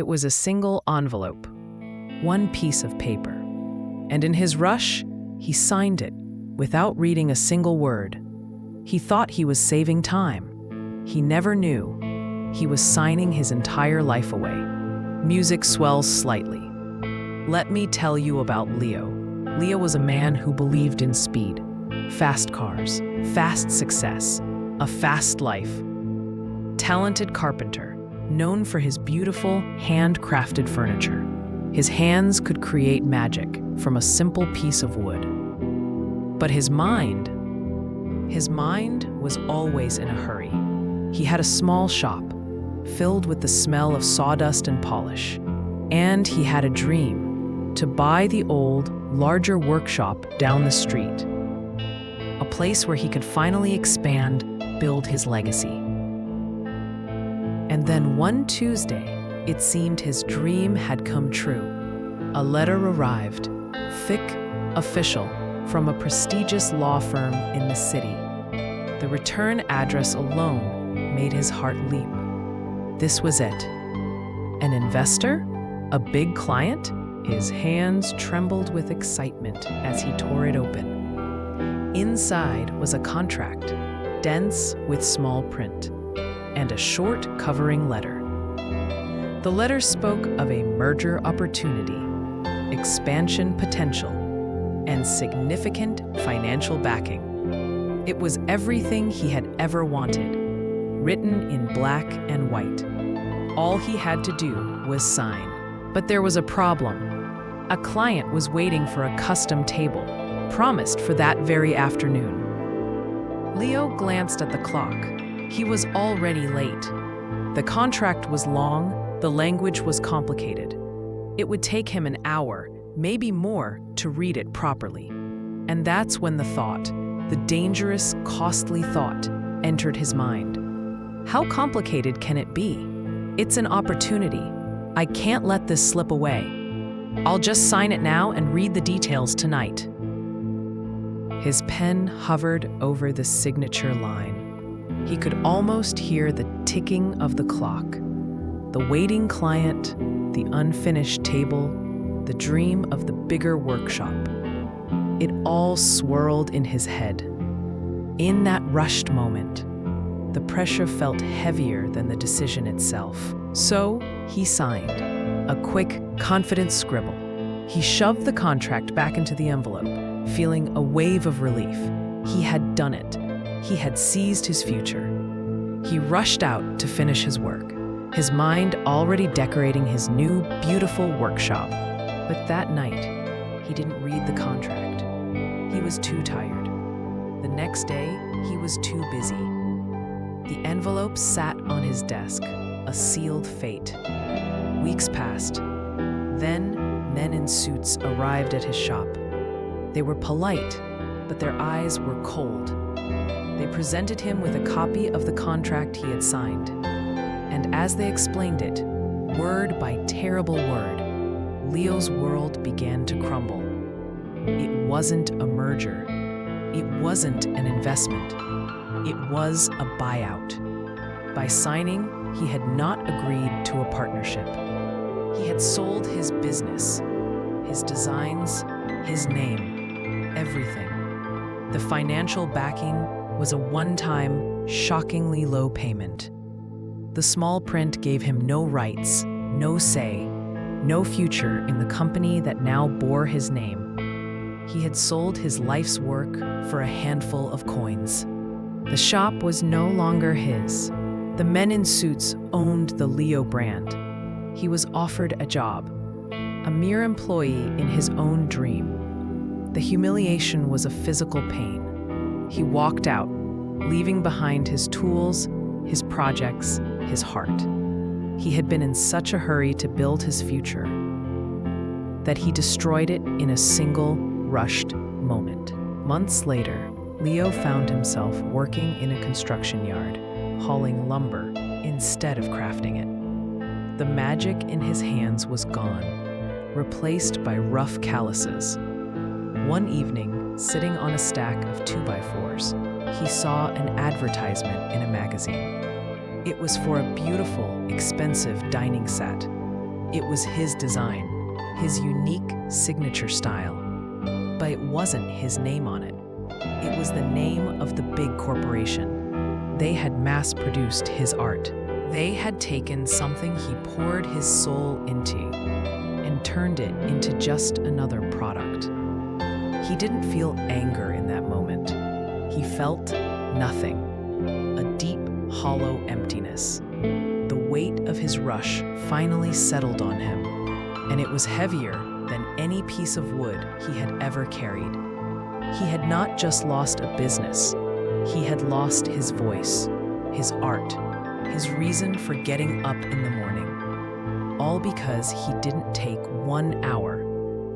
It was a single envelope, one piece of paper. And in his rush, he signed it without reading a single word. He thought he was saving time. He never knew he was signing his entire life away. Music swells slightly. Let me tell you about Leo. Leo was a man who believed in speed, fast cars, fast success, a fast life. Talented carpenter, known for his beautiful, handcrafted furniture. His hands could create magic from a simple piece of wood. But his mind was always in a hurry. He had a small shop, filled with the smell of sawdust and polish. And he had a dream to buy the old, larger workshop down the street. A place where he could finally expand, build his legacy. And then one Tuesday, it seemed his dream had come true. A letter arrived, thick, official, from a prestigious law firm in the city. The return address alone made his heart leap. This was it. An investor? A big client? His hands trembled with excitement as he tore it open. Inside was a contract, dense with small print, and a short covering letter. The letter spoke of a merger opportunity, expansion potential, and significant financial backing. It was everything he had ever wanted, written in black and white. All he had to do was sign. But there was a problem. A client was waiting for a custom table, promised for that very afternoon. Leo glanced at the clock. He was already late. The contract was long, the language was complicated. It would take him an hour, maybe more, to read it properly. And that's when the thought, the dangerous, costly thought, entered his mind. How complicated can it be? It's an opportunity. I can't let this slip away. I'll just sign it now and read the details tonight. His pen hovered over the signature line. He could almost hear the ticking of the clock. The waiting client, the unfinished table, the dream of the bigger workshop. It all swirled in his head. In that rushed moment, the pressure felt heavier than the decision itself. So he signed, a quick, confident scribble. He shoved the contract back into the envelope, feeling a wave of relief. He had done it. He had seized his future. He rushed out to finish his work, his mind already decorating his new, beautiful workshop. But that night, he didn't read the contract. He was too tired. The next day, he was too busy. The envelope sat on his desk, a sealed fate. Weeks passed. Then, men in suits arrived at his shop. They were polite, but their eyes were cold. They presented him with a copy of the contract he had signed. And as they explained it, word by terrible word, Leo's world began to crumble. It wasn't a merger. It wasn't an investment. It was a buyout. By signing, he had not agreed to a partnership. He had sold his business, his designs, his name, everything. The financial backing was a one-time, shockingly low payment. The small print gave him no rights, no say, no future in the company that now bore his name. He had sold his life's work for a handful of coins. The shop was no longer his. The men in suits owned the Leo brand. He was offered a job, a mere employee in his own dream. The humiliation was a physical pain. He walked out, leaving behind his tools, his projects, his heart. He had been in such a hurry to build his future that he destroyed it in a single, rushed moment. Months later, Leo found himself working in a construction yard, hauling lumber instead of crafting it. The magic in his hands was gone, replaced by rough calluses. One evening, sitting on a stack of 2x4s, he saw an advertisement in a magazine. It was for a beautiful, expensive dining set. It was his design, his unique signature style. But it wasn't his name on it. It was the name of the big corporation. They had mass-produced his art. They had taken something he poured his soul into and turned it into just another product. He didn't feel anger in that moment. He felt nothing, a deep, hollow emptiness. The weight of his rush finally settled on him, and it was heavier than any piece of wood he had ever carried. He had not just lost a business, he had lost his voice, his art, his reason for getting up in the morning. All because he didn't take 1 hour,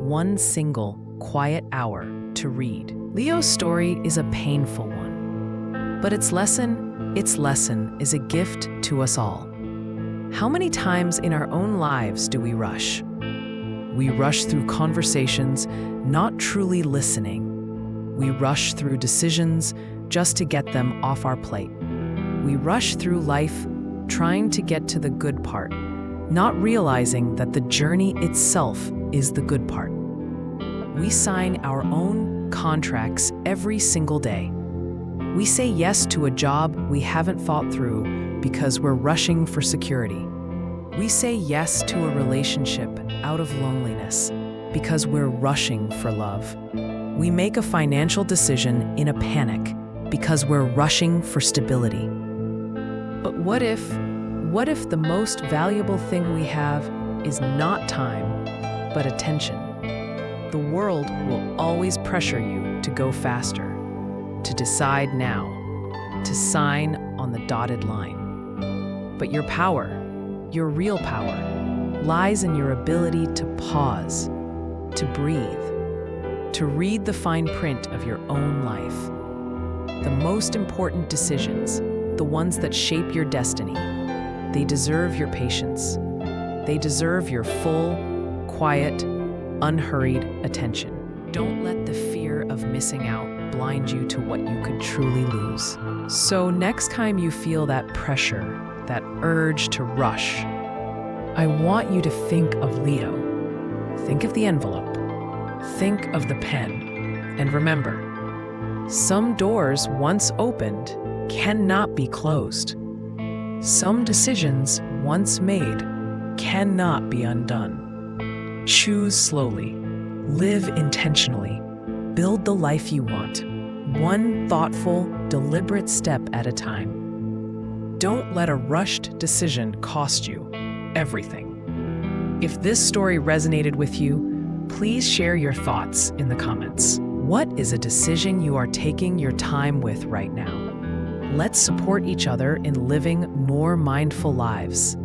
one single quiet hour to read. Leo's story is a painful one, but its lesson is a gift to us all. How many times in our own lives do we rush? We rush through conversations, not truly listening. We rush through decisions just to get them off our plate. We rush through life trying to get to the good part, not realizing that the journey itself is the good part. We sign our own contracts every single day. We say yes to a job we haven't thought through because we're rushing for security. We say yes to a relationship out of loneliness because we're rushing for love. We make a financial decision in a panic because we're rushing for stability. But what if the most valuable thing we have is not time, but attention? The world will always pressure you to go faster, to decide now, to sign on the dotted line. But your power, your real power, lies in your ability to pause, to breathe, to read the fine print of your own life. The most important decisions, the ones that shape your destiny, they deserve your patience. They deserve your full, quiet, unhurried attention. Don't let the fear of missing out blind you to what you could truly lose. So next time you feel that pressure, that urge to rush, I want you to think of Leo. Think of the envelope. Think of the pen. And remember, some doors once opened cannot be closed. Some decisions once made cannot be undone. Choose slowly. Live intentionally. Build the life you want, one thoughtful, deliberate step at a time. Don't let a rushed decision cost you everything. If this story resonated with you, please share your thoughts in the comments. What is a decision you are taking your time with right now? Let's support each other in living more mindful lives.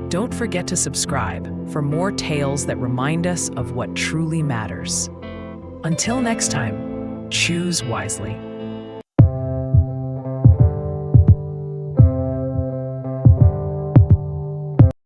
Don't forget to subscribe for more tales that remind us of what truly matters. Until next time, choose wisely.